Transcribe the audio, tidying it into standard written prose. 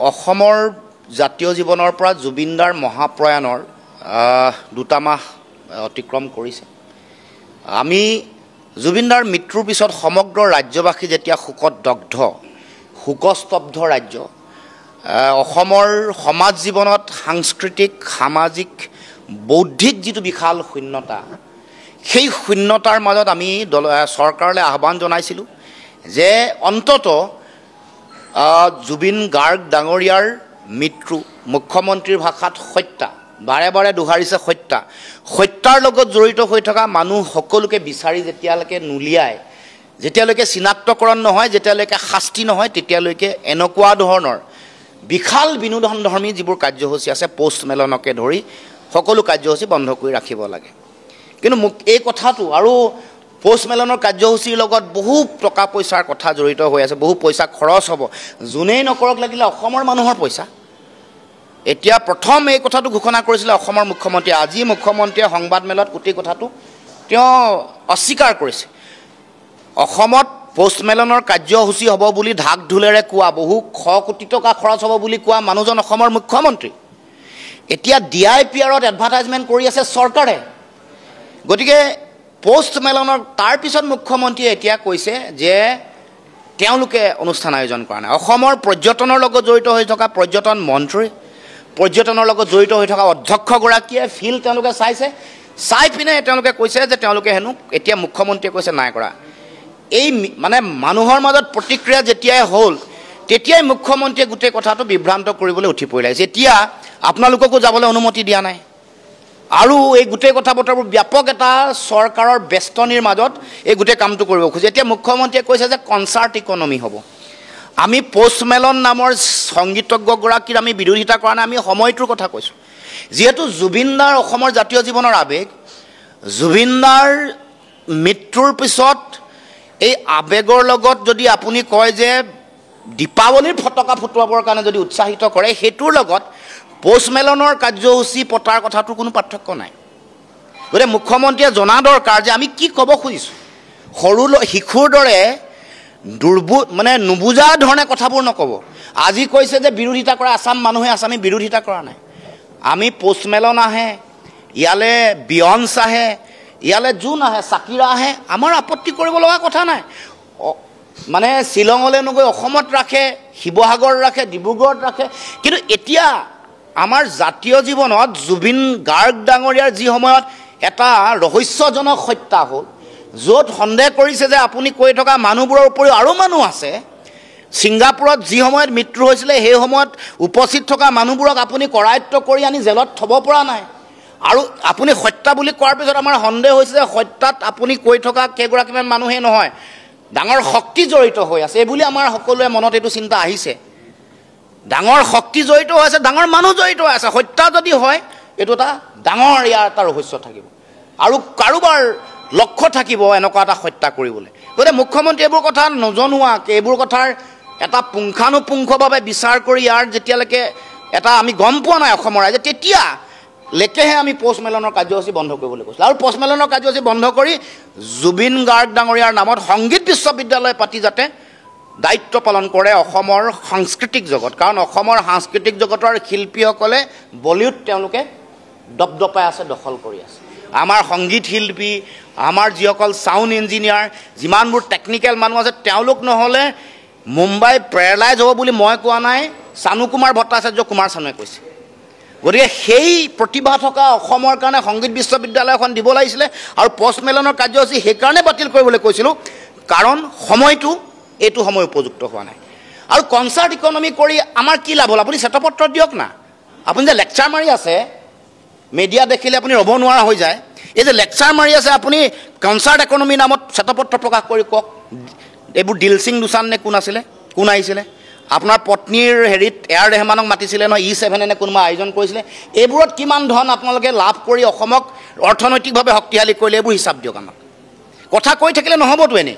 অসমৰ জাতীয় জীৱনৰ পৰা জুবিনদাৰ মহাপ্ৰয়াণৰ 2 মাহ অতিক্ৰম কৰিছে। আমি জুবিনদাৰ মৃত্যুৰ পিছত সমগ্ৰ ৰাজ্যবাসী যেতিয়া শোকত দগ্ধ, শোকস্তব্ধ ৰাজ্য, অসমৰ সমাজ জীৱনত সাংস্কৃতিক, সামাজিক, বৌদ্ধিক যিটো বিশাল শূন্যতা, সেই শূন্যতাৰ মাজত আমি চৰকাৰলৈ আহ্বান জনাইছিলোঁ যে অন্তত জুবিন গাৰ্গ ডাঙৰীয়াৰ মৃত্যু মুখ্যমন্ত্ৰীৰ ভাষাত হত্যা, বাৰে বাৰে দোহাৰিছে হত্যা, হত্যাৰ লগত জড়িত হৈ থকা মানুহ সকলোকে বিচাৰি যেতিয়ালৈকে নুলিয়ায়, যেতিয়ালৈকে চিনাক্তকৰণ নহয়, যেতিয়ালৈকে শাস্তি নহয়, তেতিয়ালৈকে এনেকুৱা ধৰণৰ বিশাল বিনোদনধৰ্মী যিবোৰ কাৰ্যসূচী আছে পোষ্ট মেলনকে ধৰি সকলো কাৰ্যসূচী বন্ধ কৰি ৰাখিব লাগে। কিন্তু মোক এই কথাটো আৰু পোষ্ট মেলনৰ কাৰ্যসূচীৰ লগত বহু টকা পইচাৰ কথা জড়িত হৈ আছে, বহু পইচা খৰচ হ'ব, যোনেই নকৰক লাগিলে অসমৰ মানুহৰ পইচা। এতিয়া প্ৰথম এই কথাটো ঘোষণা কৰিছিলে অসমৰ মুখ্যমন্ত্ৰীয়ে। আজি মুখ্যমন্ত্ৰীয়ে সংবাদমেলত গোটেই কথাটো তেওঁ অস্বীকাৰ কৰিছে। অসমত পোষ্ট মেলনৰ কাৰ্যসূচী হ'ব বুলি ঢাক ঢোলেৰে কোৱা, বহু শ কোটি টকা খৰচ হ'ব বুলি কোৱা মানুহজন অসমৰ মুখ্যমন্ত্ৰী। এতিয়া DIPRত এডভাৰটাইজমেণ্ট কৰি আছে চৰকাৰে। গতিকে পোষ্ট মেলনৰ তাৰপিছত মুখ্যমন্ত্ৰীয়ে এতিয়া কৈছে যে তেওঁলোকে অনুষ্ঠান আয়োজন কৰা নাই। অসমৰ পৰ্যটনৰ লগত জড়িত হৈ থকা পৰ্যটন মন্ত্ৰী, পৰ্যটনৰ লগত জড়িত হৈ থকা অধ্যক্ষগৰাকীয়ে ফিল্ড তেওঁলোকে চাইছে, চাই পিনে তেওঁলোকে কৈছে যে তেওঁলোকে হেনো, এতিয়া মুখ্যমন্ত্ৰীয়ে কৈছে নাই কৰা। এই মানে মানুহৰ মাজত প্ৰতিক্ৰিয়া যেতিয়াই হ'ল তেতিয়াই মুখ্যমন্ত্ৰীয়ে গোটেই কথাটো বিভ্ৰান্ত কৰিবলৈ উঠি পৰিলে। এতিয়া আপোনালোককো যাবলৈ অনুমতি দিয়া নাই আৰু এই গোটেই কথা বতৰাবোৰ ব্যাপক এটা চৰকাৰৰ বেষ্টনীৰ মাজত এই গোটেই কামটো কৰিব খোজে। এতিয়া মুখ্যমন্ত্ৰীয়ে কৈছে যে কনচাৰ্ট ইকনমি হ'ব। আমি পোষ্ট মেলন নামৰ সংগীতজ্ঞগৰাকীৰ আমি বিৰোধিতা কৰা নাই, আমি সময়টোৰ কথা কৈছোঁ। যিহেতু জুবিনদাৰ অসমৰ জাতীয় জীৱনৰ আৱেগ, জুবিনদাৰ মৃত্যুৰ পিছত এই আৱেগৰ লগত যদি আপুনি কয় যে দীপাৱলীৰ ফটকা ফুটুৱাবৰ কাৰণে যদি উৎসাহিত কৰে, সেইটোৰ লগত পোষ্ট মেলনৰ কাৰ্যসূচী পতাৰ কথাটোৰ কোনো পাৰ্থক্য নাই। গতিকে মুখ্যমন্ত্ৰীয়ে জনা দৰকাৰ যে আমি কি ক'ব খুজিছোঁ। সৰু শিশুৰ দৰে মানে নুবুজা ধৰণে কথাবোৰ নক'ব। আজি কৈছে যে বিৰোধিতা কৰা আছাম মানুহে আছে, আমি বিৰোধিতা কৰা নাই। আমি পোষ্ট মেলন আহে, ইয়ালৈ বিয়ন্স আহে, ইয়ালৈ জোন আহে, চাকিৰা আহে, আমাৰ আপত্তি কৰিব লগা কথা নাই। মানে শ্বিলঙলৈ নগৈ অসমত ৰাখে, শিৱসাগৰত ৰাখে, ডিব্ৰুগড়ত ৰাখে। কিন্তু এতিয়া আমাৰ জাতীয় জীৱনত জুবিন গাৰ্গ ডাঙৰীয়াৰ যি সময়ত এটা ৰহস্যজনক হত্যা হ'ল, য'ত সন্দেহ কৰিছে যে আপুনি কৈ থকা মানুহবোৰৰ উপৰিও আৰু মানুহ আছে। ছিংগাপুৰত যি সময়ত মৃত্যু হৈছিলে সেই সময়ত উপস্থিত থকা মানুহবোৰক আপুনি কৰায়ত্ব কৰি আনি জেলত থ'ব পৰা নাই। আৰু আপুনি হত্যা বুলি কোৱাৰ পিছত আমাৰ সন্দেহ হৈছে যে হত্যাত আপুনি কৈ থকা কেইগৰাকীমান মানুহেই নহয়, ডাঙৰ শক্তি জড়িত হৈ আছে। এই বুলি আমাৰ সকলোৰে মনত এইটো চিন্তা আহিছে। ডাঙৰ শক্তি জড়িত হৈ আছে, ডাঙৰ মানুহ জড়িত হৈ আছে। হত্যা যদি হয় এইটো এটা ডাঙৰ ইয়াৰ এটা ৰহস্য থাকিব আৰু কাৰোবাৰ লক্ষ্য থাকিব এনেকুৱা এটা হত্যা কৰিবলৈ। গতিকে মুখ্যমন্ত্ৰী এইবোৰ কথা নজনোৱাকৈ, এইবোৰ কথাৰ এটা পুংখানুপুংখভাৱে বিচাৰ কৰি ইয়াৰ যেতিয়ালৈকে এটা আমি গম পোৱা নাই অসমৰ ৰাইজে, তেতিয়ালৈকেহে আমি পোষ্ট মেলনৰ কাৰ্যসূচী বন্ধ কৰিবলৈ কৈছিলোঁ। আৰু পোষ্ট মেলনৰ কাৰ্যসূচী বন্ধ কৰি জুবিন গাৰ্গ ডাঙৰীয়াৰ নামত সংগীত বিশ্ববিদ্যালয় পাতি যাতে দায়িত্ব পালন কৰে অসমৰ সাংস্কৃতিক জগত। কাৰণ অসমৰ সাংস্কৃতিক জগতৰ শিল্পীসকলে বলিউড তেওঁলোকে দপদপাই আছে, দখল কৰি আছে। আমাৰ সংগীত শিল্পী, আমাৰ যিসকল ছাউণ্ড ইঞ্জিনিয়াৰ, যিমানবোৰ টেকনিকেল মানুহ আছে, তেওঁলোক নহ'লে মুম্বাই পেৰালাইজ হ'ব বুলি মই কোৱা নাই, চানু কুমাৰ ভট্টাচাৰ্য কুমাৰ চানুৱে কৈছে। গতিকে সেই প্ৰতিভা থকা অসমৰ কাৰণে সংগীত বিশ্ববিদ্যালয় এখন দিব লাগিছিলে। আৰু পোষ্ট মেলনৰ কাৰ্যসূচী সেইকাৰণে বাতিল কৰিবলৈ কৈছিলোঁ, কাৰণ সময়টো এইটো সময় উপযুক্ত হোৱা নাই। আৰু কনচাৰ্ট ইকনমি কৰি আমাৰ কি লাভ হ'ল? আপুনি শ্বেতপত্ৰ দিয়ক না। আপুনি যে লেকচাৰ মাৰি আছে, মিডিয়া দেখিলে আপুনি ৰ'ব নোৱাৰা হৈ যায়। এই যে লেকচাৰ মাৰি আছে, আপুনি কনচাৰ্ট ইকনমিৰ নামত শ্বেতপত্ৰ প্ৰকাশ কৰি কওক। এইবোৰ দিলসিং দোচান নে কোন আছিলে, কোন আহিছিলে? আপোনাৰ পত্নীৰ হেৰিত এয়াৰ ৰেহমানক মাতিছিলে নহয়, E7 নে কোনোবা আয়োজন কৰিছিলে। এইবোৰত কিমান ধন আপোনালোকে লাভ কৰি অসমক অৰ্থনৈতিকভাৱে শক্তিশালী কৰিলে, এইবোৰ হিচাপ দিয়ক আমাক। কথা কৈ থাকিলে নহ'বতো এনেই।